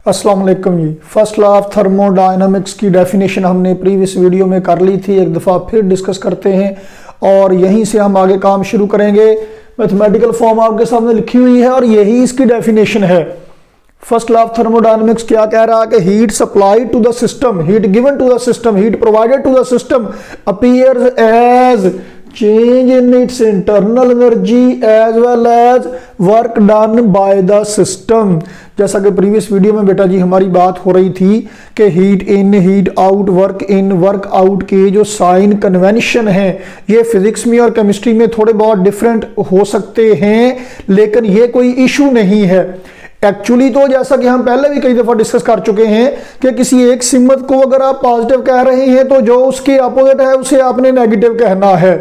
अस्सलाम वालेकुम जी। First law of thermodynamics की डेफिनेशन हमने प्रीवियस वीडियो में कर ली थी, एक दफ़ा फिर डिस्कस करते हैं और यहीं से हम आगे काम शुरू करेंगे। मैथमेटिकल फॉर्म आपके सामने लिखी हुई है और यही इसकी डेफिनेशन है। फर्स्ट लॉ ऑफ थर्मोडायनामिक्स क्या कह रहा है कि heat supply to the system, heat given to the system, heat provided to the system appears as change in its internal energy as well as work done by the system। जैसा कि previous video में बेटा जी हमारी बात हो रही थी कि heat in heat out work in work out के जो साइन कन्वेंशन हैं ये फिजिक्स में और केमिस्ट्री में थोड़े बहुत डिफरेंट हो सकते हैं, लेकिन ये कोई इशू नहीं है। एक्चुअली तो जैसा कि हम पहले भी कई दफा डिस्कस कर चुके हैं कि किसी एक सिमत को अगर आप पॉजिटिव कह रहे हैं तो जो उसके अपोजिट है उसे आपने नेगेटिव कहना है।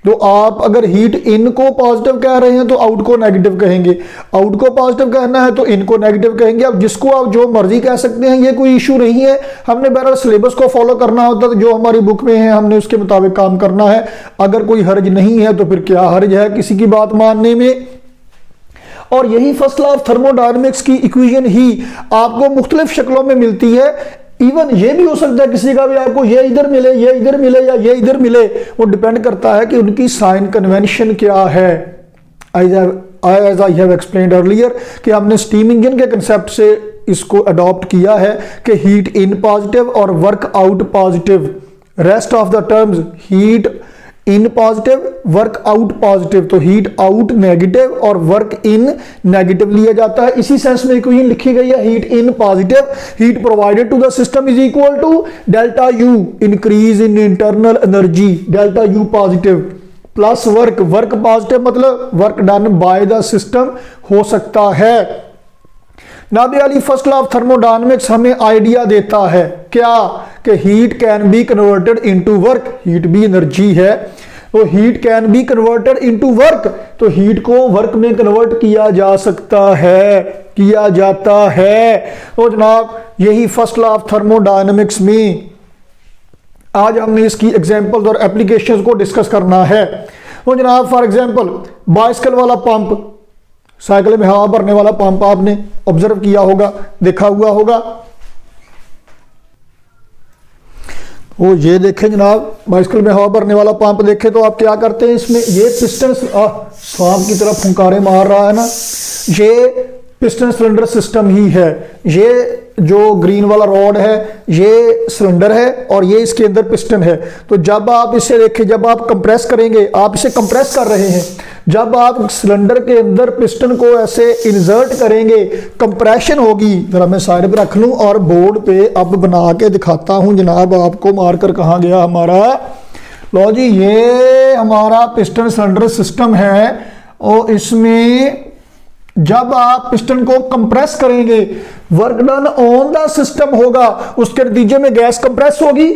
तो आप अगर हीट इन को पॉजिटिव कह रहे हैं तो आउट को नेगेटिव कहेंगे, आउट को पॉजिटिव कहना है तो इन को नेगेटिव कहेंगे। अब जिसको आप जो मर्जी कह सकते हैं, ये कोई इशू नहीं है। हमने बहरहाल सिलेबस को फॉलो करना होता है, तो जो हमारी बुक में है हमने उसके मुताबिक काम करना है। अगर कोई हर्ज नहीं है तो फिर क्या हर्ज है किसी की बात मानने में। और यही फर्स्ट लॉ ऑफ थर्मोडायनामिक्स की इक्वेशन ही आपको मुख्तलिफ शक्लों में मिलती है। इवन ये भी हो सकता है किसी का भी आपको ये इधर मिले, ये इधर मिले या ये इधर मिले, वो डिपेंड करता है कि उनकी साइन कन्वेंशन क्या है। As I have explained earlier कि हमने स्टीम इंजन के कंसेप्ट से इसको अडॉप्ट किया है कि हीट इन पॉजिटिव और work out positive. Rest of the terms heat in positive work out positive, तो हीट आउट नेगेटिव और वर्क इन नेगेटिव लिया जाता है। इसी सेंस में इक्वेशन लिखी गई है, heat in positive heat provided to the system is equal to delta U increase in internal energy, delta U positive plus work, work positive मतलब work done by the system हो सकता है। नाबी अली फर्स्ट लॉ ऑफ थर्मोडायनामिक्स हमें idea देता है क्या कि heat can be converted into work, heat भी एनर्जी है तो heat can be converted into work, तो हीट को वर्क में कन्वर्ट किया जा सकता है, किया जाता है। तो जनाब यही फर्स्ट लॉ ऑफ थर्मोडायनामिक्स में आज हमने इसकी एग्जांपल्स और एप्लीकेशंस को डिस्कस करना है। तो जनाब फॉर एग्जांपल बाइसिकल वाला पंप, साइकिल में हवा भरने वाला पंप आपने ऑब्जर्व किया होगा, देखा हुआ होगा। वो ये देखें जनाब, बाइसिकल में हवा भरने वाला पंप देखें तो आप क्या करते हैं, इसमें ये पिस्टन सांप की तरह फुंकारे मार रहा है ना, ये पिस्टन सिलेंडर सिस्टम ही है। ये जो ग्रीन वाला रॉड है ये सिलेंडर है और ये इसके अंदर पिस्टन है। तो जब आप इसे देखें, जब आप कंप्रेस करेंगे, आप इसे कंप्रेस कर रहे हैं, जब आप सिलेंडर के अंदर पिस्टन को ऐसे इंसर्ट करेंगे कंप्रेशन होगी। जरा मैं साइड पे रख लूं और बोर्ड पे अब बना के दिखाता हूं जनाब आपको। मार्कर कहाँ गया हमारा, लो जी ये हमारा पिस्टन सिलेंडर सिस्टम है और इसमें जब आप पिस्टन को कंप्रेस करेंगे work done on the system होगा, उसके नतीजे में गैस कंप्रेस होगी,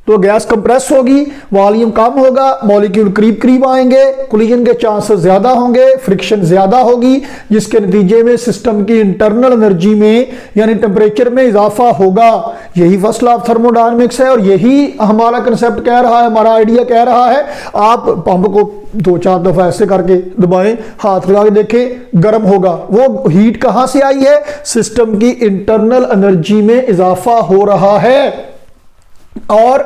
तो गैस कंप्रेस होगी, वॉल्यूम कम होगा, मॉलिक्यूल करीब करीब आएंगे, कोलिजन के चांसेस ज्यादा होंगे, फ्रिक्शन ज्यादा होगी, जिसके नतीजे में सिस्टम की इंटरनल एनर्जी में यानी टेम्परेचर में इजाफा होगा। यही फर्स्ट लॉ ऑफ थर्मोडायनामिक्स है और यही हमारा कंसेप्ट कह रहा है, हमारा आइडिया कह रहा है। आप पंप को 2-4 दफा ऐसे करके दबाएं, हाथ लगा के देखें, गर्म होगा। वो हीट कहां से आई है, सिस्टम की इंटरनल एनर्जी में इजाफा हो रहा है। और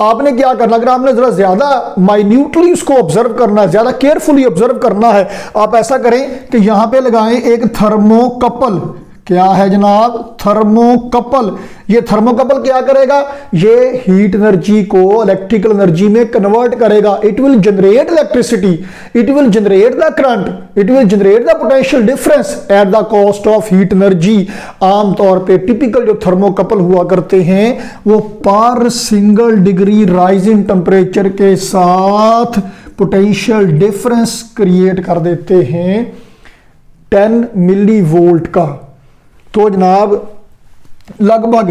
आपने क्या करना, अगर आपने जरा ज्यादा माइन्यूटली उसको ऑब्जर्व करना है, ज्यादा केयरफुली ऑब्जर्व करना है, आप ऐसा करें कि यहां पे लगाएं एक थर्मोकपल। क्या है जनाब, थर्मोकपल। ये थर्मोकपल क्या करेगा, ये हीट एनर्जी को इलेक्ट्रिकल एनर्जी में कन्वर्ट करेगा। It will generate electricity, it will generate the current, it will generate the potential difference at the cost of heat energy. आमतौर पे टिपिकल जो थर्मोकपल हुआ करते हैं वो पर single degree rise in temperature के साथ पोटेंशियल डिफरेंस क्रिएट कर देते हैं 10 मिली वोल्ट का। तो जनाब लगभग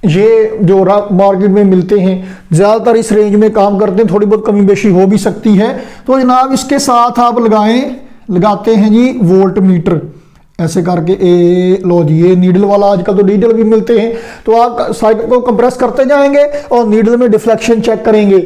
ये जो मार्केट में मिलते हैं ज़्यादातर इस रेंज में काम करते हैं, थोड़ी बहुत कमी बेशी हो भी सकती है। तो जनाब इसके साथ आप लगाते हैं जी वोल्ट मीटर, ऐसे करके लो जी ये नीडल वाला, आजकल तो नीडल भी मिलते हैं। तो आप साइकिल को कंप्रेस करते जाएंगे और नीडल में डिफ्लेक्शन चेक करेंगे।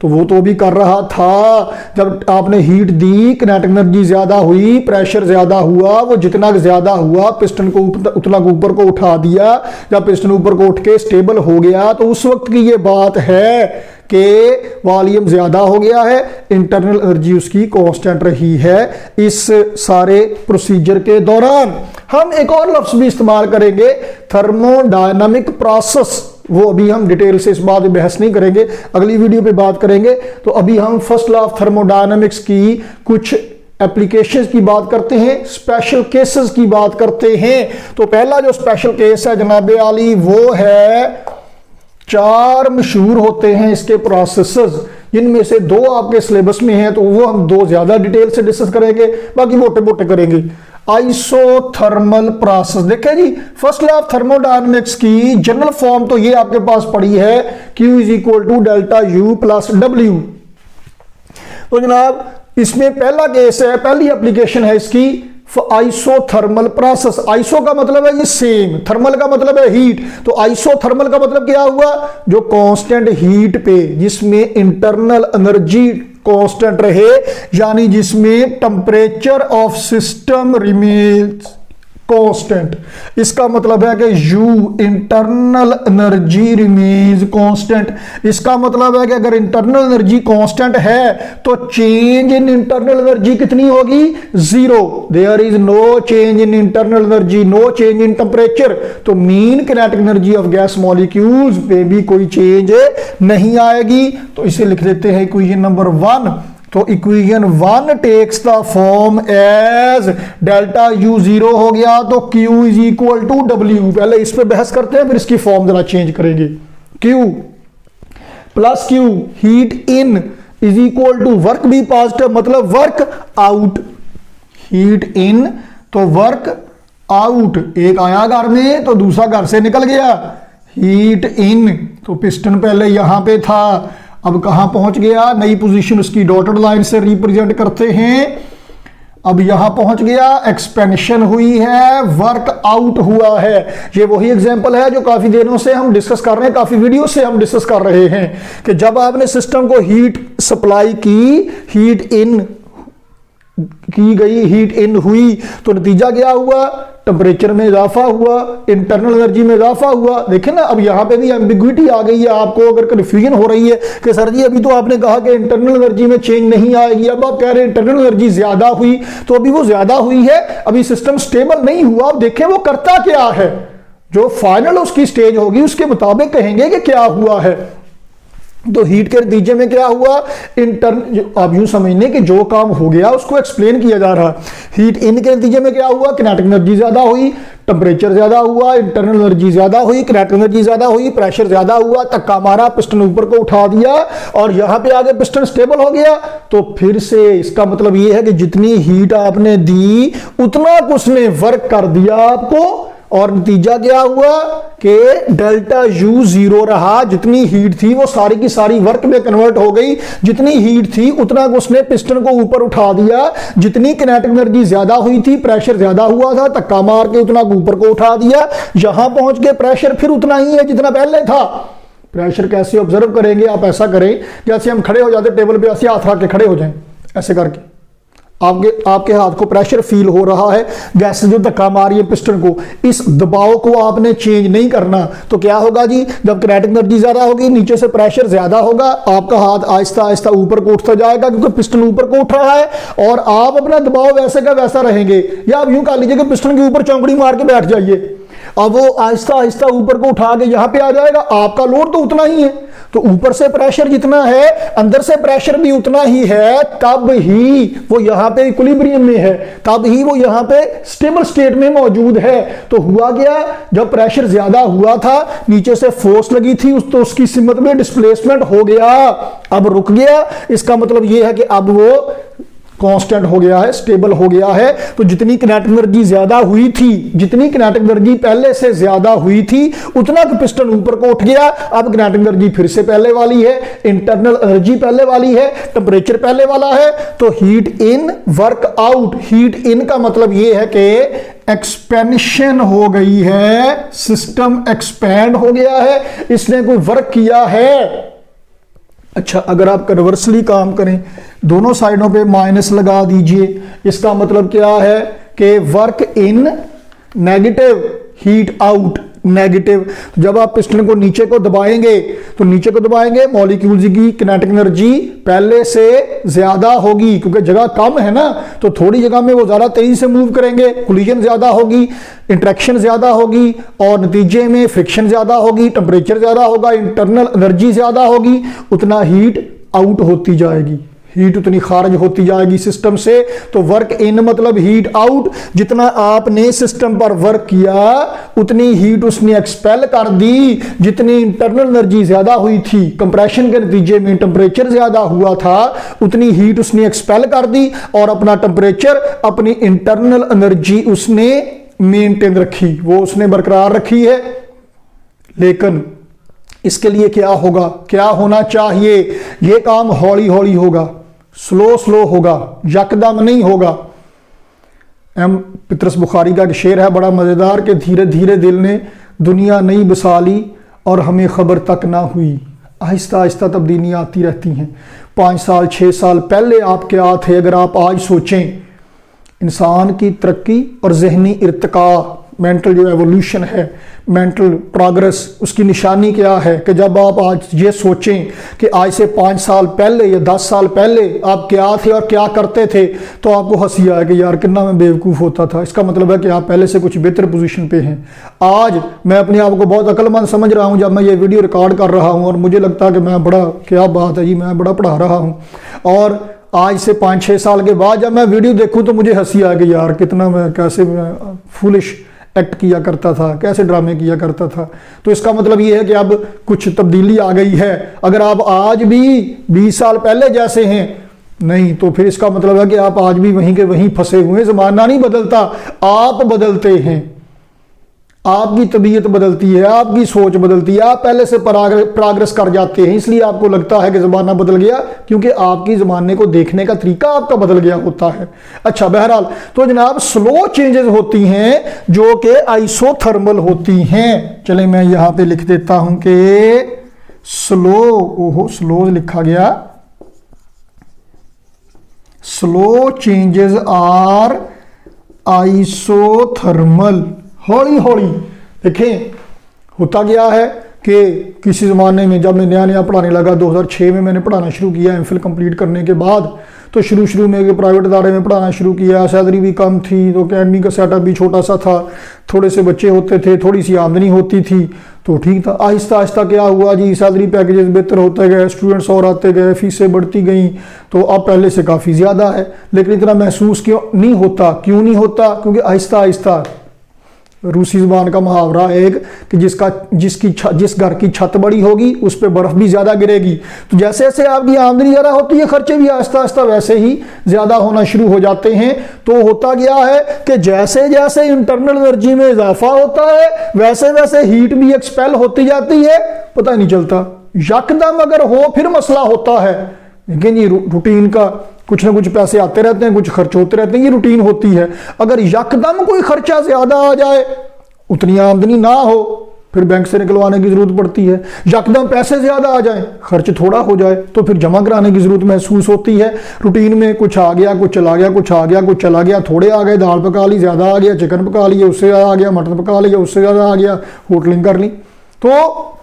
तो वो तो भी कर रहा था। जब आपने हीट दी, किनेटिक एनर्जी ज्यादा हुई, प्रेशर ज्यादा हुआ, वो जितना ज्यादा हुआ पिस्टन को उतना ऊपर को उठा दिया, जब पिस्टन ऊपर को उठ के स्टेबल हो गया तो उस वक्त की ये बात है कि वॉल्यूम ज्यादा हो गया है, इंटरनल एनर्जी उसकी कांस्टेंट रही है। इस सारे प्रोसीजर के दौरान हम एक और लफ्ज भी इस्तेमाल करेंगे, थर्मोडायनामिक प्रोसेस। वो अभी हम डिटेल से इस बात में बहस नहीं करेंगे, अगली वीडियो पे बात करेंगे। तो अभी हम फर्स्ट लॉ ऑफ थर्मोडायनामिक्स की कुछ एप्लीकेशंस की बात करते हैं, स्पेशल केसेस की बात करते हैं। तो पहला जो स्पेशल केस है जनाब आली वो है, 4 मशहूर होते हैं इसके प्रोसेसेस, जिनमें से 2 आपके सिलेबस में हैं, तो वो हम 2 ज्यादा डिटेल से डिस्कस करेंगे, बाकी मोटे मोटे करेंगे। आइसोथर्मल प्रोसेस देखें जी, फर्स्ट लॉ ऑफ थर्मोडायनेमिक्स की जनरल फॉर्म तो ये आपके पास पड़ी है, Q is equal to delta U plus W। तो जनाब इसमें पहला केस है, पहली एप्लीकेशन है इसकी आइसोथर्मल प्रोसेस। आइसो का मतलब है ये सेम, थर्मल का मतलब है हीट, तो आइसोथर्मल का मतलब क्या हुआ, जो कांस्टेंट हीट पे जिसमें इंटरनल एनर्जी कांस्टेंट रहे, यानी जिसमें temperature of system remains constant. इसका मतलब है कि U internal energy remains constant. इसका मतलब है कि अगर इंटरनल एनर्जी कांस्टेंट है तो चेंज इन इंटरनल एनर्जी कितनी होगी, 0। There is no change in internal energy, no change in temperature, तो mean kinetic energy of gas molecules पे भी कोई चेंज नहीं आएगी। तो इसे लिख देते हैं इक्वेशन नंबर 1। तो equation 1 takes the form as delta U 0 हो गया तो Q is equal to W। पहले इस पे बहस करते हैं, फिर इसकी फॉर्म जरा चेंज करेंगे। Q plus Q heat in is equal to work भी पॉजिटिव, मतलब वर्क आउट। हीट इन तो वर्क आउट, एक आया घर में तो दूसरा घर से निकल गया। हीट इन तो पिस्टन पहले यहां पे था, अब कहां पहुंच गया, नई पोजीशन उसकी डॉटेड लाइन से रिप्रेजेंट करते हैं, अब यहां पहुंच गया, एक्सपेंशन हुई है, वर्क आउट हुआ है। ये वही एग्जांपल है जो काफी दिनों से हम डिस्कस कर रहे हैं, काफी वीडियो से हम डिस्कस कर रहे हैं कि जब आपने सिस्टम को हीट सप्लाई की, हीट इन की गई, हीट इन हुई, तो नतीजा क्या हुआ, टेंपरेचर में इजाफा हुआ, इंटरनल एनर्जी में इजाफा हुआ। देखें ना, अब यहां पे भी एम्बिग्विटी आ गई है, आपको अगर कंफ्यूजन हो रही है कि सर जी अभी तो आपने कहा कि इंटरनल एनर्जी में चेंज नहीं आएगी, अब आप कह रहे हैं इंटरनल एनर्जी ज्यादा हुई, तो अभी वो ज्यादा हुई है, अभी सिस्टम स्टेबल नहीं हुआ। अब देखें वो करता क्या है, जो फाइनल उसकी स्टेज होगी उसके मुताबिक कहेंगे कि क्या हुआ है। तो हीट के नतीजे में क्या हुआ, आप यूं समझने कि जो काम हो गया उसको एक्सप्लेन किया जा रहा। हीट इन के नतीजे में क्या हुआ, किनेटिक एनर्जी ज्यादा हुई, टेंपरेचर ज्यादा हुआ, इंटरनल एनर्जी ज्यादा हुई, किनेटिक एनर्जी ज्यादा हुई, प्रेशर ज्यादा हुआ, धक्का मारा, पिस्टन ऊपर को उठा दिया और यहां पे आगे पिस्टन स्टेबल हो गया। तो फिर से इसका मतलब यह है कि जितनी हीट आपने दी उतना उसने वर्क कर दिया आपको, और नतीजा क्या हुआ कि डेल्टा U 0 रहा। जितनी हीट थी वो सारी की सारी वर्क में कन्वर्ट हो गई, जितनी हीट थी उतना उसने पिस्टन को ऊपर उठा दिया। जितनी किनेटिक एनर्जी ज्यादा हुई थी, प्रेशर ज्यादा हुआ था, धक्का मार के उतना ऊपर को उठा दिया, यहां पहुंच के प्रेशर फिर उतना ही है जितना पहले था। प्रेशर कैसे ऑब्जर्व करेंगे, आप ऐसा करें जैसे हम खड़े हो जाते टेबल पे, ऐसे हाथ रख के खड़े हो जाएं, ऐसे करके आपके हाथ को प्रेशर फील हो रहा है, गैस जो धक्का मारी है पिस्टन को, इस दबाव को आपने चेंज नहीं करना। तो क्या होगा जी, जब किनेटिक एनर्जी ज्यादा होगी, नीचे से प्रेशर ज्यादा होगा, आपका हाथ आहिस्ता आहिस्ता ऊपर को उठता जाएगा क्योंकि पिस्टन ऊपर को उठ रहा है, और आप अपना दबाव वैसे का वैसा रहेंगे। या आप यूं कह लीजिए कि पिस्टन के ऊपर चौंकड़ी मार के बैठ जाइए, अब वो आहिस्ता आहिस्ता ऊपर को उठा के यहां पे आ जाएगा, आपका लोड तो उतना ही है। तो ऊपर से प्रेशर जितना है अंदर से प्रेशर भी उतना ही है, तब ही वो यहां पे इक्विलिब्रियम में है, तब ही वो यहां पे स्टेबल स्टेट में मौजूद है। तो हुआ क्या, जब प्रेशर ज्यादा हुआ था, नीचे से फोर्स लगी थी, तो उसकी सिमत में डिस्प्लेसमेंट हो गया, अब रुक गया। इसका मतलब यह है कि अब वो कांस्टेंट हो गया है, स्टेबल हो गया है। तो जितनी किनेटिक एनर्जी ज्यादा हुई थी, जितनी किनेटिक एनर्जी पहले से ज्यादा हुई थी, उतना पिस्टन ऊपर को उठ गया। अब किनेटिक एनर्जी फिर से पहले वाली है, इंटरनल एनर्जी पहले वाली है, टेंपरेचर पहले वाला है। तो heat in work out, heat इन का मतलब यह है कि एक्सपेंशन हो गई है, सिस्टम एक्सपैंड हो गया है, इसने कोई वर्क किया है। अच्छा, अगर आप कन्वर्सली काम करें, दोनों साइडों पे माइनस लगा दीजिए, इसका मतलब क्या है कि work in negative, heat out negative. जब आप पिस्टन को नीचे को दबाएंगे तो नीचे को दबाएंगे, मॉलिक्यूल्स की किनेटिक एनर्जी पहले से ज्यादा होगी, क्योंकि जगह कम है ना, तो थोड़ी जगह में वो ज्यादा तेजी से मूव करेंगे, कोलिजन ज्यादा होगी, इंटरेक्शन ज्यादा होगी और नतीजे में फ्रिक्शन ज्यादा होगी, टेम्परेचर ज्यादा होगा, इंटरनल एनर्जी ज्यादा होगी, उतना हीट आउट होती जाएगी, हीट उतनी खारिज होती जाएगी सिस्टम से। तो वर्क इन मतलब हीट आउट, जितना आपने सिस्टम पर वर्क किया उतनी हीट उसने एक्सपेल कर दी, जितनी इंटरनल एनर्जी ज्यादा हुई थी, कंप्रेशन के नतीजे में टेम्परेचर ज्यादा हुआ था, उतनी हीट उसने एक्सपेल कर दी और अपना टेम्परेचर, अपनी इंटरनल एनर्जी उसने मेंटेन रखी, वो उसने बरकरार रखी है। लेकिन इसके लिए क्या होगा, क्या होना चाहिए, यह काम हौली हौली होगा, स्लो स्लो होगा, यकदम नहीं होगा। पतरस बुखारी का एक शेर है बड़ा मजेदार कि धीरे धीरे दिल ने दुनिया नई बसा ली और हमें खबर तक ना हुई। आहिस्ता आहिस्ता तब्दीलियां आती रहती हैं। 5 साल 6 साल पहले आप क्या थे, अगर आप आज सोचें, इंसान की तरक्की और जहनी इर्तिका, मेंटल जो एवोल्यूशन है, मेंटल प्रोग्रेस, उसकी निशानी क्या है कि जब आप आज ये सोचें कि आज से 5 साल पहले या 10 साल पहले आप क्या थे और क्या करते थे, तो आपको हंसी आए कि यार कितना मैं बेवकूफ़ होता था। इसका मतलब है कि आप पहले से कुछ बेहतर पोजीशन पे हैं। आज मैं अपने आप को बहुत अक्लमंद समझ रहा हूँ जब मैं ये वीडियो रिकॉर्ड कर रहा हूँ, और मुझे लगता है कि मैं बड़ा, क्या बात है जी, मैं बड़ा पढ़ा रहा हूँ। और आज से 5-6 साल के बाद जब मैं वीडियो देखूँ तो मुझे हंसी आ गई, यार कितना मैं, कैसे मैं फुलिश एक्ट किया करता था, कैसे ड्रामे किया करता था। तो इसका मतलब ये है कि अब कुछ तब्दीली आ गई है। अगर आप आज भी 20 साल पहले जैसे हैं नहीं, तो फिर इसका मतलब है कि आप आज भी वहीं के वहीं फंसे हुए। ज़माना नहीं बदलता, आप बदलते हैं, आपकी तबीयत बदलती है, आपकी सोच बदलती है, आप पहले से प्रोग्रेस कर जाते हैं। इसलिए आपको लगता है कि ज़माना बदल गया, क्योंकि आपकी ज़माने को देखने का तरीका आपका बदल गया होता है। अच्छा, बहरहाल तो जनाब स्लो चेंजेस होती हैं जो कि आइसोथर्मल होती हैं। चले मैं यहां पे लिख देता हूं कि स्लो, ओहो स्लो लिखा गया, स्लो चेंजेस आर आइसोथर्मल। हौली हौली देखें होता गया है कि किसी ज़माने में जब मैं नया नया पढ़ाने लगा, 2006 में मैंने पढ़ाना शुरू किया एमफिल कंप्लीट करने के बाद, तो शुरू में प्राइवेट इदारे में पढ़ाना शुरू किया, सैलरी भी कम थी, तो अकेडमी का सेटअप भी छोटा सा था, थोड़े से बच्चे होते थे, थोड़ी सी आमदनी होती थी, तो ठीक था। आहिस्ता आहिस्ता क्या हुआ जी, सैलरी पैकेजेस बेहतर होते गए, स्टूडेंट्स और आते गए, फीसें बढ़ती गई, तो अब पहले से काफ़ी ज़्यादा है। लेकिन इतना महसूस क्यों नहीं होता, क्योंकि आहिस्ता आहिस्ता, रूसी ज़बान का मुहावरा है एक कि जिस घर की छत बड़ी होगी उस पर बर्फ़ भी ज़्यादा गिरेगी। तो जैसे जैसे आपकी आमदनी ज़्यादा होती है, खर्चे भी आहिस्ता आहिस्ता वैसे ही ज़्यादा होना शुरू हो जाते हैं। तो होता गया है कि जैसे जैसे इंटरनल एनर्जी में इजाफा होता है वैसे वैसे हीट भी एक्सपेल होती जाती है, पता ही नहीं चलता। यकदम अगर हो फिर मसला होता है, लेकिन ये रूटीन का कुछ ना कुछ पैसे आते रहते हैं, कुछ खर्च होते रहते हैं, ये रूटीन होती है। अगर यकदम कोई खर्चा ज्यादा आ जाए, उतनी आमदनी ना हो, फिर बैंक से निकलवाने की जरूरत पड़ती है। यकदम पैसे ज्यादा आ जाए, खर्च थोड़ा हो जाए, तो फिर जमा कराने की जरूरत महसूस होती है। रूटीन में कुछ आ गया, कुछ चला गया, कुछ आ गया, कुछ चला गया, थोड़े आ गए, दाल पका ली, ज्यादा आ गया, चिकन पका लिया, उससे ज्यादा आ गया, मटन पका लिया, उससे ज्यादा आ गया, होटलिंग कर ली, तो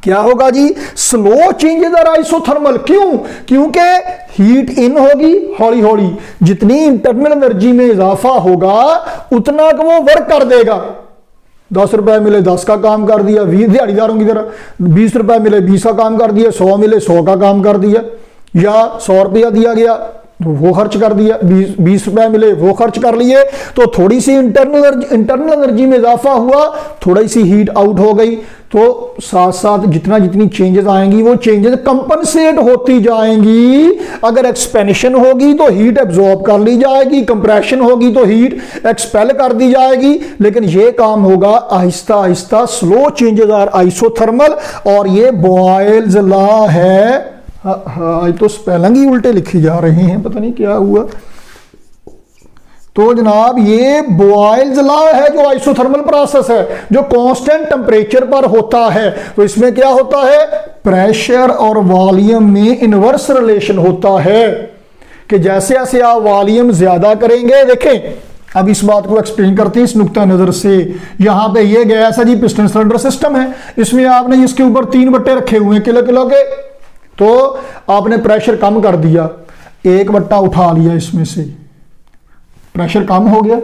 क्या होगा जी, स्लो चेंजेस आर आइसोथर्मल। क्योंकि हीट इन होगी हौली हौली, जितनी इंटरनल एनर्जी में इजाफा होगा उतना वो वर्क कर देगा। 10 रुपए मिले 10 का काम कर दिया, 20 दिहाड़ीदारों की तरह, 20 रुपए मिले 20 का काम कर दिया, 100 मिले 100 का काम कर दिया, या 100 रुपया दिया गया तो वो खर्च कर दिया, 20 रुपए मिले वो खर्च कर लिए। तो थोड़ी सी इंटरनल एनर्जी में इजाफा हुआ, थोड़ी सी हीट आउट हो गई, तो साथ साथ जितनी चेंजेस आएंगी वो चेंजेस कंपनसेट होती जाएंगी। अगर एक्सपेंशन होगी तो हीट एब्जॉर्ब कर ली जाएगी, कंप्रेशन होगी तो हीट एक्सपेल कर दी जाएगी। लेकिन ये काम होगा Aahista Aahista, slow changes are isothermal, और ये बॉयल्स लॉ है। हाँ, तो स्पेलिंग ही उल्टे लिखी जा रहे हैं, पता नहीं क्या हुआ। तो जनाब ये बॉयल्स लॉ है जो आइसोथर्मल प्रोसेस है, जो कांस्टेंट टेम्परेचर पर होता है। तो इसमें क्या होता है, प्रेशर और वॉल्यूम में इनवर्स रिलेशन होता है कि जैसे जैसे आप वॉल्यूम ज्यादा करेंगे, देखें अब इस बात को एक्सप्लेन करते हैं इस नुक्ता नजर से। यहां पे ये गैस है जी, पिस्टन सिलेंडर सिस्टम है, इसमें आपने इसके ऊपर 3 बट्टे रखे हुए हैं किलो किलो के, तो आपने प्रेशर कम कर दिया, 1 बट्टा उठा लिया, इसमें से प्रेशर कम हो गया,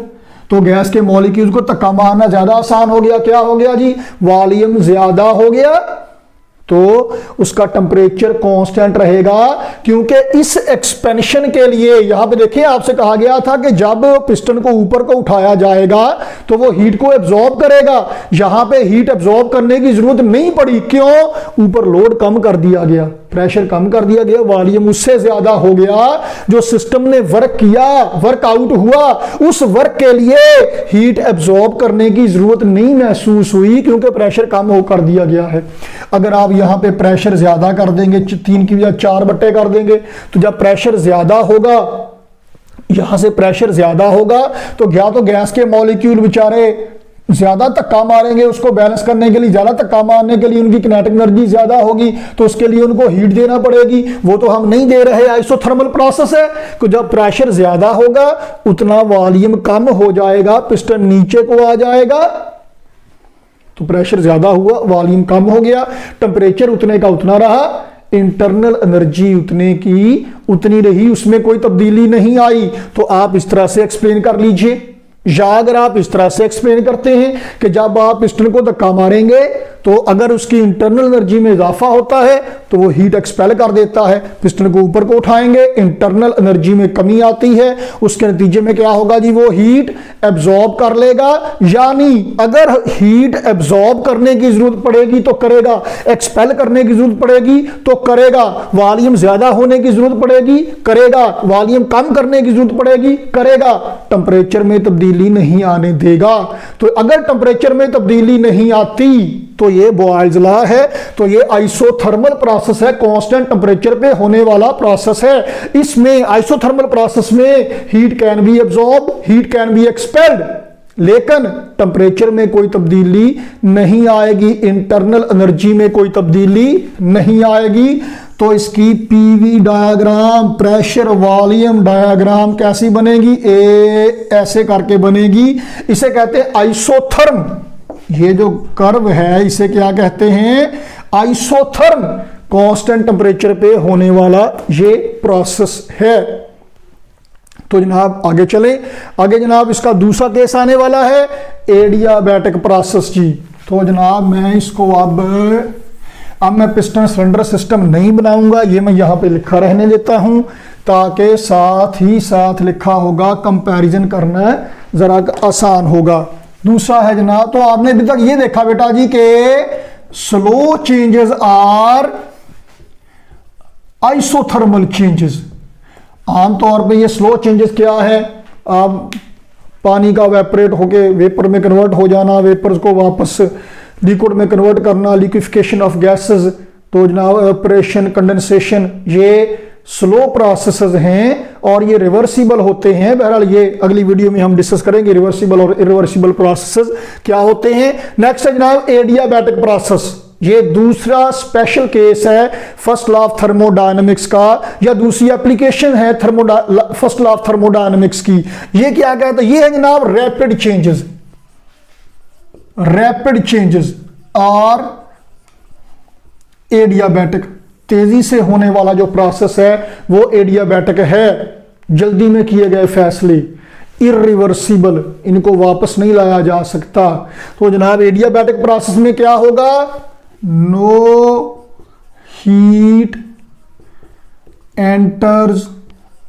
तो गैस के मॉलिक्यूल को धक्का मारना ज्यादा आसान हो गया। क्या हो गया जी, वॉल्यूम ज्यादा हो गया, तो उसका टेम्परेचर कांस्टेंट रहेगा। क्योंकि इस एक्सपेंशन के लिए यहां पे देखिए आपसे कहा गया था कि जब पिस्टन को ऊपर को उठाया जाएगा तो वो हीट को एब्जॉर्ब करेगा। यहां पे हीट एब्जॉर्ब करने की जरूरत नहीं पड़ी, क्यों, ऊपर लोड कम कर दिया गया, प्रेशर कम कर दिया गया, वॉल्यूम उससे ज्यादा हो गया। जो सिस्टम ने वर्क किया, वर्कआउट हुआ, उस वर्क के लिए हीट एब्जॉर्ब करने की जरूरत नहीं महसूस हुई, क्योंकि प्रेशर कम हो कर दिया गया है। अगर आप यहां पे प्रेशर ज्यादा कर देंगे, 3 की बजाय 4 बट्टे कर देंगे, तो जब प्रेशर ज्यादा होगा, यहां से प्रेशर ज्यादा होगा, तो गैस के मॉलिक्यूल बेचारे ज्यादा धक्का मारेंगे, उसको बैलेंस करने के लिए, ज्यादा धक्का मारने के लिए उनकी किनेटिक एनर्जी ज्यादा होगी, तो उसके लिए उनको हीट देना पड़ेगी, वो तो हम नहीं दे रहे, आइसोथर्मल प्रोसेस है। तो जब प्रेशर ज्यादा होगा उतना वॉल्यूम कम हो जाएगा, पिस्टन नीचे को आ जाएगा, तो प्रेशर ज्यादा हुआ, वॉल्यूम कम हो गया, टेम्परेचर उतने का उतना रहा, इंटरनल एनर्जी उतने की उतनी रही, उसमें कोई तब्दीली नहीं आई। तो आप इस तरह से एक्सप्लेन कर लीजिए, या अगर आप इस तरह से एक्सप्लेन करते हैं कि जब आप पिस्टन को धक्का मारेंगे तो अगर उसकी इंटरनल एनर्जी में इजाफा होता है तो वो हीट एक्सपेल कर देता है, पिस्टन को ऊपर को उठाएंगे, इंटरनल एनर्जी में कमी आती है, उसके नतीजे में क्या होगा जी, वो हीट एब्जॉर्ब कर लेगा। यानी अगर हीट एब्जॉर्ब करने की जरूरत पड़ेगी तो करेगा, एक्सपेल करने की जरूरत पड़ेगी तो करेगा, वॉल्यूम ज्यादा होने की जरूरत पड़ेगी करेगा, वॉल्यूम कम करने की जरूरत पड़ेगी करेगा, टेम्परेचर में तब्दीली नहीं आने देगा। तो अगर टेम्परेचर में तब्दीली नहीं आती तो ये बॉयल्स लॉ है, तो ये आइसोथर्मल प्रोसेस है, कांस्टेंट टेम्परेचर पे होने वाला प्रोसेस है। इसमें आइसोथर्मल प्रोसेस में heat can be absorb, heat can B expelled, लेकिन टेम्परेचर में कोई तब्दीली नहीं आएगी, इंटरनल एनर्जी में कोई तब्दीली नहीं आएगी। तो इसकी PV diagram, pressure volume diagram कैसी बनेगी, ऐसे करके बनेगी। इसे कहते हैं आइसोथर्म, ये जो कर्व है इसे क्या कहते हैं, आइसोथर्म, कांस्टेंट टेम्परेचर पे होने वाला ये प्रोसेस है। तो जनाब आगे चले, आगे जनाब इसका दूसरा केस आने वाला है, एडियाबैटिक प्रोसेस जी। तो जनाब मैं इसको अब मैं पिस्टन सिलेंडर सिस्टम नहीं बनाऊंगा, ये मैं यहां पे लिखा रहने देता हूं ताकि साथ ही साथ लिखा होगा, कंपैरिजन करना जरा आसान होगा। दूसरा है जनाब, तो आपने अभी तक ये देखा बेटा जी कि slow changes are isothermal changes. आमतौर पे ये स्लो चेंजेस क्या है, आप पानी का वेपरेट होके वेपर में कन्वर्ट हो जाना, वेपर्स को वापस लिक्विड में कन्वर्ट करना, लिक्विफिकेशन ऑफ गैसेस, तो जनाब ऑपरेशन, कंडेंसेशन, ये स्लो प्रोसेसेस हैं और ये रिवर्सिबल होते हैं। बहरहाल ये अगली वीडियो में हम डिस्कस करेंगे रिवर्सिबल और इरिवर्सिबल प्रोसेसेस क्या होते हैं। नेक्स्ट है जनाब एडियाबैटिक प्रोसेस, ये दूसरा स्पेशल केस है फर्स्ट लॉ ऑफ थर्मोडायनेमिक्स का, या दूसरी एप्लीकेशन है फर्स्ट लॉ ऑफ थर्मोडायनेमिक्स की। ये क्या कहता है, ये है जनाब रैपिड चेंजेस, रैपिड चेंजेस और एडियाबैटिक, तेजी से होने वाला जो प्रोसेस है वो एडियाबैटिक है, जल्दी में किए गए फैसले, इरिवर्सिबल, इनको वापस नहीं लाया जा सकता। तो जनाब एडियाबैटिक प्रोसेस में क्या होगा, नो हीट एंटर्स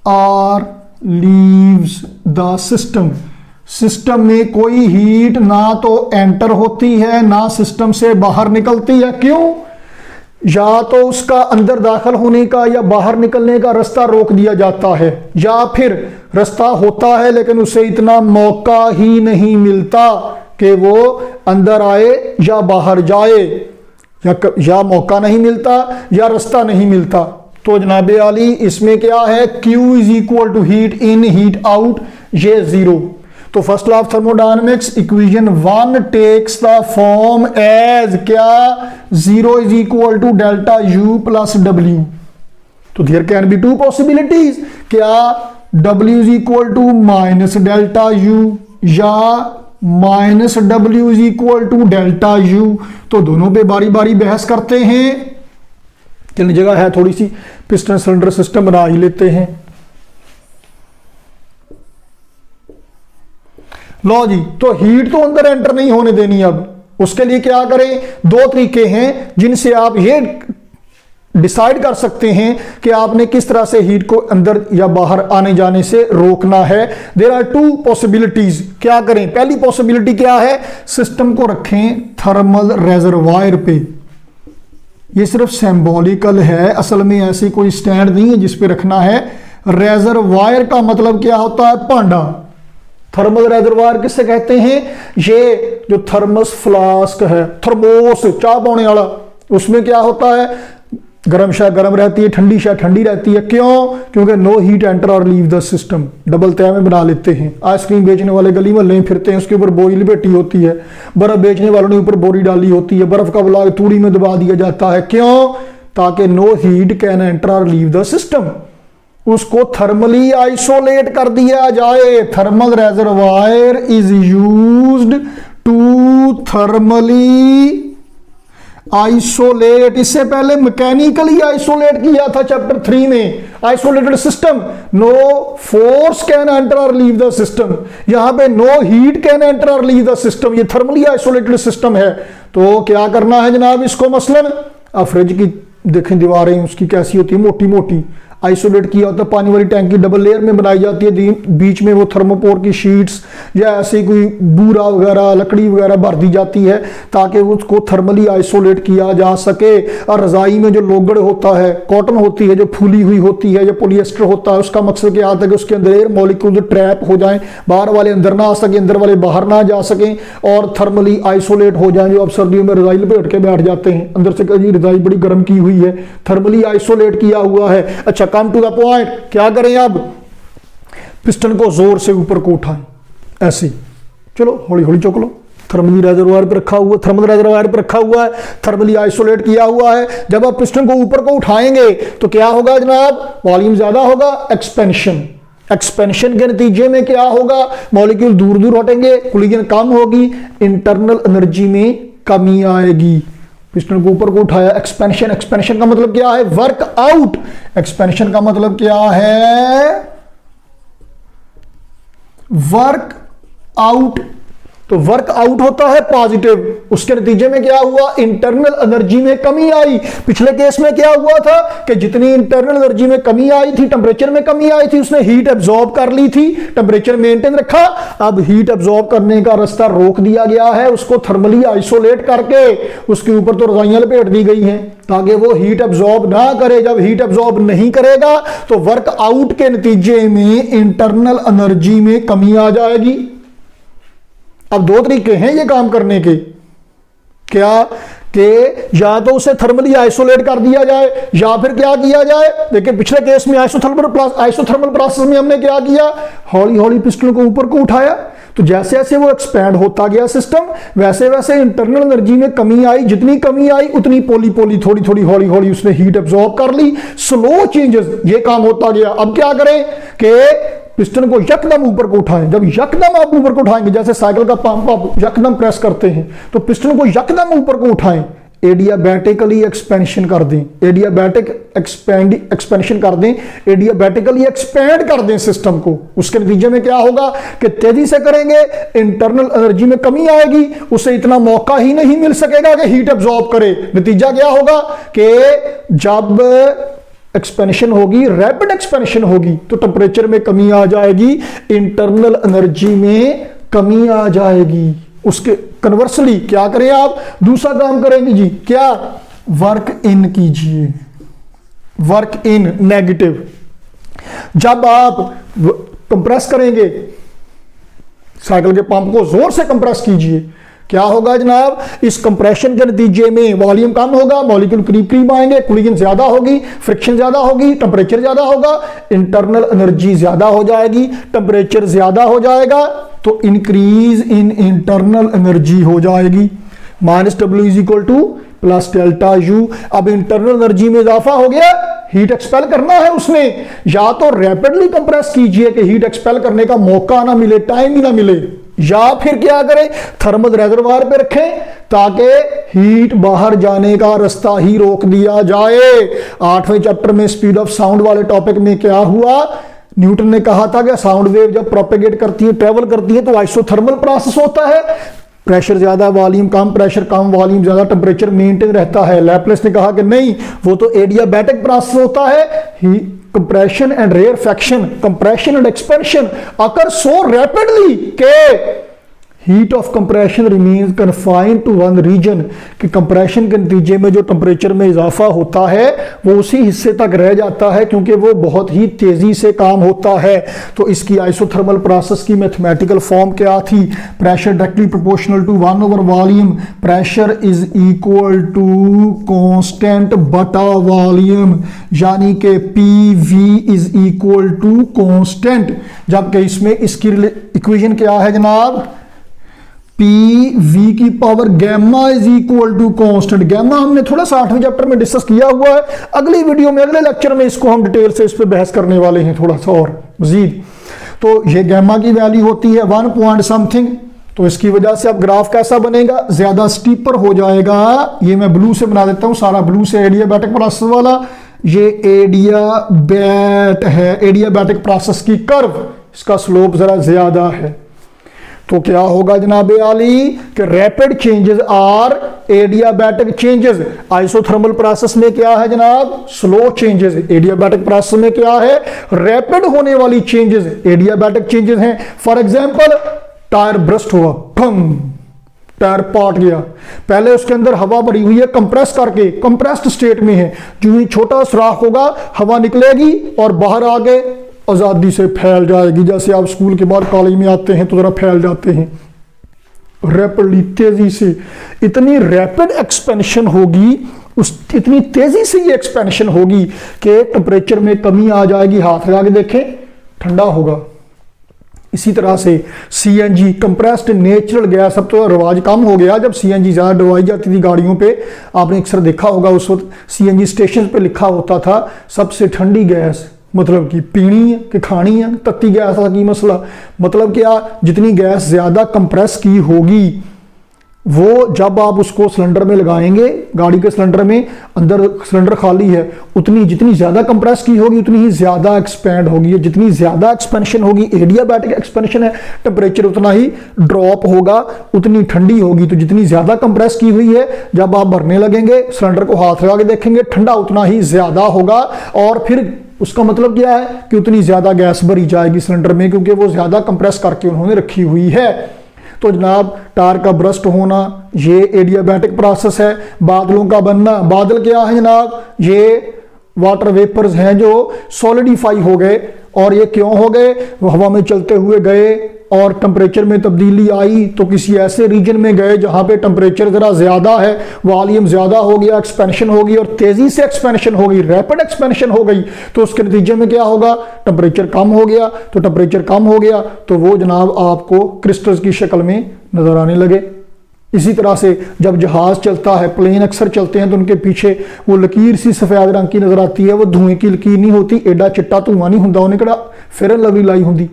और लीव्स द सिस्टम, सिस्टम में कोई हीट ना तो एंटर होती है ना सिस्टम से बाहर निकलती है। क्यों, या तो उसका अंदर दाखिल होने का या बाहर निकलने का रास्ता रोक दिया जाता है, या फिर रास्ता होता है लेकिन उसे इतना मौका ही नहीं मिलता कि वो अंदर आए या बाहर जाए, या मौका नहीं मिलता या रास्ता नहीं मिलता। तो जनाब आली इसमें क्या है, Q is equal to heat in heat out, ये जीरो। तो first law of thermodynamics equation 1 takes the form as क्या, 0 is equal to delta U plus W। तो there can be two possibilities, क्या W is equal to minus delta U या minus W is equal to delta U। तो दोनों पे बारी बारी बहस करते हैं। चलिए जगह है थोड़ी सी, पिस्टन सिलेंडर सिस्टम बना ही लेते हैं। लो जी, तो हीट तो अंदर एंटर नहीं होने देनी। अब उसके लिए क्या करें, दो तरीके हैं जिनसे आप ये डिसाइड कर सकते हैं कि आपने किस तरह से हीट को अंदर या बाहर आने जाने से रोकना है। There are two possibilities. क्या करें, पहली पॉसिबिलिटी क्या है, सिस्टम को रखें थर्मल रेजर्वायर पे। ये सिर्फ सिंबॉलिकल है, असल में ऐसी कोई स्टैंड नहीं है जिस पे रखना है। रेजर्वायर का मतलब क्या होता है, भांडा। थर्मल रेजर्वायर किससे कहते हैं, ये जो थर्मस फ्लास्क है, थर्मोस चाय पाने वाला, उसमें क्या होता है, गर्म शाय गर्म रहती है, ठंडी शाय ठंडी रहती है। क्यों, क्योंकि नो हीट एंटर और लीव द सिस्टम। डबल तय में बना लेते हैं। आइसक्रीम बेचने वाले गली मोहल्ले में फिरते हैं, उसके ऊपर बोरी लपेटी होती है। बर्फ बेचने वालों ने ऊपर बोरी डाली होती है, बर्फ का ब्लॉक तूड़ी में दबा दिया जाता है। क्यों, ताकि नो हीट कैन एंटर और लीव द सिस्टम। उसको थर्मली आइसोलेट कर दिया जाए। Thermal reservoir is used to thermally isolate. इससे पहले मैकेनिकली आइसोलेट किया था चैप्टर 3 में, isolated system. No force can enter और लीव द सिस्टम। यहां पे नो हीट कैन एंटर और लीव द सिस्टम। ये थर्मली आइसोलेटेड सिस्टम है। तो क्या करना है जनाब इसको, मसलन अब फ्रिज की देखें दीवारें उसकी कैसी होती है, मोटी मोटी। आइसोलेट किया होता है, पानी वाली टैंकी डबल लेयर में बनाई जाती है, बीच में वो थर्मोपोर की शीट्स या ऐसी कोई बूरा वगैरह लकड़ी वगैरह भर दी जाती है ताकि उसको थर्मली आइसोलेट किया जा सके। और रजाई में जो लोगड़ होता है, कॉटन होती है जो फूली हुई होती है या पोलिएस्टर होता है, उसका मकसद क्या आता है कि उसके अंदर एयर मॉलिक्यूल ट्रैप हो जाएं, बाहर वाले अंदर ना आ सके, अंदर वाले बाहर ना जा सकें और थर्मली आइसोलेट हो जाएं। जो अब सर्दियों में रजाई लपेट के बैठ जाते हैं, अंदर से कहीं रजाई बड़ी गर्म की हुई है, थर्मली आइसोलेट किया हुआ है। अच्छा, कम टू द पॉइंट, क्या करें अब, पिस्टन को जोर से ऊपर को उठाएं ऐसे, चलो हौली हौली चौक लो। थर्मली रेजर्वायर पे रखा हुआ, थर्मल रेजर्वायर पे रखा हुआ है, थर्मली आइसोलेट किया हुआ है। जब आप पिस्टन को ऊपर को उठाएंगे तो क्या होगा जनाब, वॉल्यूम ज्यादा होगा, एक्सपेंशन। एक्सपेंशन के नतीजे में क्या होगा, मॉलिक्यूल दूर दूर हटेंगे, कोलिजन कम होगी, इंटरनल एनर्जी में कमी आएगी। पिस्टन को ऊपर को उठाया, एक्सपेंशन। एक्सपेंशन का मतलब क्या है, वर्क आउट। एक्सपेंशन का मतलब क्या है, वर्क आउट। तो वर्क आउट होता है पॉजिटिव, उसके नतीजे में क्या हुआ, इंटरनल एनर्जी में कमी आई। पिछले केस में क्या हुआ था कि जितनी इंटरनल एनर्जी में कमी आई थी, टेंपरेचर में कमी आई थी, उसने हीट एब्जॉर्ब कर ली थी, टेंपरेचर मेंटेन रखा। अब हीट एब्जॉर्ब करने का रास्ता रोक दिया गया है, उसको थर्मली आइसोलेट करके उसके ऊपर तो रजाइयां लपेट दी गई हैं ताकि वो हीट एब्जॉर्ब ना करे। जब हीट एब्जॉर्ब नहीं करेगा तो वर्क आउट के नतीजे में इंटरनल एनर्जी में कमी आ जाएगी। अब दो तरीके हैं ये काम करने के, क्या कि या तो उसे थर्मली आइसोलेट कर दिया जाए या फिर क्या किया जाए। देखिए पिछले केस में आइसोथर्मल प्रोसेस में हमने क्या किया, हौली हौली पिस्टन को ऊपर को उठाया। तो जैसे जैसे वो एक्सपैंड होता गया सिस्टम, वैसे वैसे इंटरनल एनर्जी में कमी आई। जितनी कमी आई उतनी पोली पोली थोड़ी थोड़ी हौली हौली उसने हीट एब्जॉर्ब कर ली। स्लो चेंजेस, ये काम होता गया। अब क्या करें कि पिस्टन को यकदम ऊपर को उठाएं। जब यकदम आप ऊपर को उठाएंगे, जैसे साइकिल का पंप आप यकदम प्रेस करते हैं, तो पिस्टन को यकदम ऊपर को उठाएं, एडियाबैटिकली एक्सपेंशन कर दें, एडियाबैटिक एक्सपेंशन कर दें, एडियाबैटिकली एक्सपैंड कर दें सिस्टम को। उसके नतीजे में क्या होगा कि तेजी से करेंगे, इंटरनल एनर्जी में कमी आएगी, उसे इतना मौका ही नहीं मिल सकेगा कि हीट एब्जॉर्ब करे। नतीजा क्या होगा कि जब एक्सपेंशन होगी, रैपिड एक्सपेंशन होगी, तो टेंपरेचर में कमी आ जाएगी, इंटरनल एनर्जी में कमी आ जाएगी। उसके कन्वर्सली क्या करें आप, दूसरा काम करेंगे जी, क्या, वर्क इन कीजिए, वर्क इन नेगेटिव। जब आप कंप्रेस करेंगे, साइकिल के पंप को जोर से कंप्रेस कीजिए, क्या होगा जनाब, इस कंप्रेशन के नतीजे में वॉल्यूम कम होगा, मॉलिक्यूल करीब करीब आएंगे, कूलिंग ज्यादा होगी, फ्रिक्शन ज्यादा होगी, टेम्परेचर ज्यादा होगा, इंटरनल एनर्जी ज्यादा हो जाएगी, टेम्परेचर ज्यादा हो जाएगा तो इंक्रीज इन इंटरनल एनर्जी हो जाएगी। Minus W is equal two plus delta U. अब इंटरनल एनर्जी में इजाफा हो गया, हीट एक्सपेल करना है उसने, या तो रैपिडली कंप्रेस कीजिए कि हीट एक्सपेल करने का मौका ना मिले, टाइम ही ना मिले, या फिर क्या करें, थर्मल रेजर्वायर पे रखें ताकि हीट बाहर जाने का रास्ता ही रोक दिया जाए। 8वें चैप्टर में स्पीड ऑफ साउंड वाले टॉपिक में क्या हुआ, न्यूटन ने कहा था कि साउंड वेव जब प्रोपेगेट करती है, ट्रेवल करती है तो आइसोथर्मल प्रोसेस होता है, प्रेशर ज्यादा वॉल्यूम कम, प्रेशर कम वॉल्यूम ज्यादा, टेम्परेचर मेंटेन रहता है। लैपलेस ने कहा कि नहीं, वो तो एडियाबैटिक प्रोसेस होता है। Compression and rarefaction, compression and expansion occur so rapidly के heat of compression remains confined to one region, कि कंप्रेशन के नतीजे में जो टेम्परेचर में इजाफा होता है वो उसी हिस्से तक रह जाता है क्योंकि वो बहुत ही तेजी से काम होता है। तो इसकी आइसोथर्मल प्रोसेस की मैथमेटिकल फॉर्म क्या थी, pressure directly proportional to 1 over volume, pressure is equal to constant बटा वॉल्यूम, यानी कि P is equal to constant. जबकि इसमें इसकी इक्वेशन क्या है जनाब, पी वी की power gamma is equal to constant. Gamma हमने थोड़ा सा 8वें चैप्टर में डिस्कस किया हुआ है, अगली वीडियो में, अगले लेक्चर में इसको हम डिटेल से इस पे बहस करने वाले हैं थोड़ा सा और मजीद। तो ये गैमा की वैल्यू होती है 1 पॉइंट समथिंग। तो इसकी वजह से अब ग्राफ कैसा बनेगा, ज्यादा स्टीपर हो जाएगा। ये मैं ब्लू से बना देता हूं, सारा ब्लू से, एडियाबैटिक प्रोसेस वाला, ये एडियाबैट है, एडियाबैटिक प्रोसेस की कर्व, इसका स्लोप जरा ज्यादा है। तो क्या होगा जनाब आली कि rapid changes are adiabatic changes. Isothermal process में क्या है जनाब, स्लो चेंजेस। एडियाबैटिक प्रोसेस में क्या है, रैपिड होने वाली चेंजेस, एडियाबैटिक चेंजेस हैं। फॉर एग्जांपल टायर ब्रस्ट हुआ, भंग, टायर पाट गया, पहले उसके अंदर हवा भरी हुई है, कंप्रेस करके कंप्रेस्ड स्टेट में है, जो ही छोटा सुराख होगा हवा निकलेगी और बाहर आके आजादी से फैल जाएगी। जैसे आप स्कूल के बाद कॉलेज में आते हैं तो जरा फैल जाते हैं रैपिडली, तेजी से। इतनी रैपिड एक्सपेंशन होगी, इतनी तेजी से ये एक्सपेंशन होगी कि टेम्परेचर में कमी आ जाएगी। हाथ लगा के देखें, ठंडा होगा। इसी तरह से सीएनजी, कंप्रेस्ड नेचुरल गैस, अब तो रिवाज कम हो गया, जब सीएनजी ज्यादा डलवाई जाती थी गाड़ियों पे, आपने अक्सर देखा होगा उस वक्त सीएनजी स्टेशन पे लिखा होता था सबसे ठंडी गैस, मतलब कि पीनी है कि खानी है, तत्ती गैस का की मसला। मतलब क्या, जितनी गैस ज्यादा कंप्रेस की होगी वो जब आप उसको सिलेंडर में लगाएंगे, गाड़ी के सिलेंडर में, अंदर सिलेंडर खाली है, उतनी जितनी ज्यादा कंप्रेस की होगी उतनी ही ज्यादा एक्सपेंड होगी। जितनी ज्यादा एक्सपेंशन होगी, एडियाबैटिक एक्सपेंशन है, टेम्परेचर उतना ही ड्रॉप होगा, उतनी ठंडी होगी। तो जितनी ज्यादा कंप्रेस की हुई है, जब आप भरने लगेंगे, सिलेंडर को हाथ लगा के देखेंगे, ठंडा उतना ही ज्यादा होगा। और फिर उसका मतलब क्या है कि उतनी ज्यादा गैस भरी जाएगी सिलेंडर में, क्योंकि वो ज्यादा कंप्रेस करके उन्होंने रखी हुई है। तो जनाब टायर का ब्रस्ट होना ये एडियाबैटिक प्रोसेस है। बादलों का बनना, बादल क्या है जनाब, ये वाटर वेपर्स हैं जो सॉलिडिफाई हो गए। और ये क्यों हो गए, वो हवा में चलते हुए गए और टेम्परेचर में तब्दीली आई तो किसी ऐसे रीजन में गए जहां पे टेम्परेचर जरा ज्यादा है, वॉल्यूम ज्यादा हो गया, एक्सपेंशन होगी और तेजी से एक्सपेंशन होगी, रैपिड एक्सपेंशन हो गई। तो उसके नतीजे में क्या होगा, टेम्परेचर कम हो गया। तो टेम्परेचर कम हो गया तो वो जनाब आपको क्रिस्टल्स की शक्ल में नजर आने लगे। इसी तरह से जब जहाज चलता है, प्लेन अक्सर चलते हैं तो उनके पीछे वो लकीर सी सफेद रंग की नजर आती है, वो धुएं की लकीर नहीं होती, एडा चिट्टा धुआं नहीं होता, उन्हें कड़ा फेयर लवली लाई होती।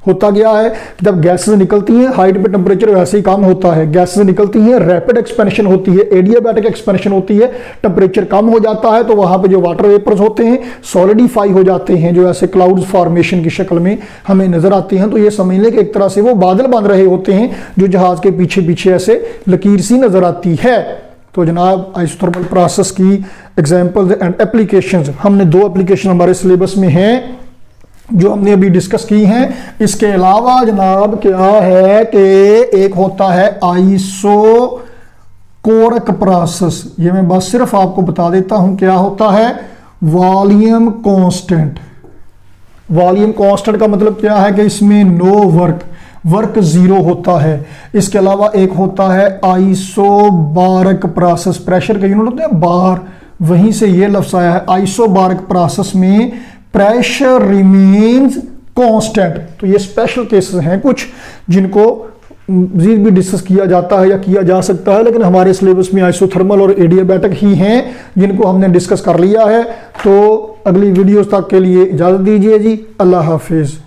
होता क्या है, जब गैसेस निकलती हैं हाइट पे टेम्परेचर वैसे ही कम होता है, गैसेस निकलती हैं, रैपिड एक्सपेंशन होती है, एडियाबैटिक एक्सपेंशन होती है, टेम्परेचर कम हो जाता है तो वहां पे जो वाटर वेपर्स होते हैं सॉलिडिफाई हो जाते हैं, जो ऐसे क्लाउड्स फॉर्मेशन की शक्ल में हमें नजर आते हैं। तो ये समझ लें कि एक तरह से वो बादल बन रहे होते हैं जो जहाज के पीछे पीछे ऐसे लकीर सी नजर आती है। तो जनाब आइसोथर्मल प्रोसेस की एग्जांपल्स एंड एप्लीकेशंस, हमने 2 एप्लीकेशन हमारे सिलेबस में हैं जो हमने अभी डिस्कस की हैं। इसके अलावा जनाब क्या है कि एक होता है आइसोकोरिक प्रोसेस, ये मैं बस सिर्फ आपको बता देता हूं क्या होता है। वॉल्यूम कांस्टेंट, वॉल्यूम कांस्टेंट का मतलब क्या है कि इसमें नो वर्क, वर्क जीरो होता है। इसके अलावा एक होता है आइसोबारिक प्रोसेस, प्रेशर का यूनिट होता है बार, वहीं से ये लफ्ज आया है। आइसोबारिक प्रोसेस में प्रेशर रिमेन्स कांस्टेंट। तो ये स्पेशल केसेस हैं कुछ जिनको मजीद भी डिस्कस किया जाता है या किया जा सकता है, लेकिन हमारे सिलेबस में आइसोथर्मल और एडियाबैटिक ही हैं जिनको हमने डिस्कस कर लिया है। तो अगली वीडियोस तक के लिए इजाज़त दीजिए जी, अल्लाह हाफिज़।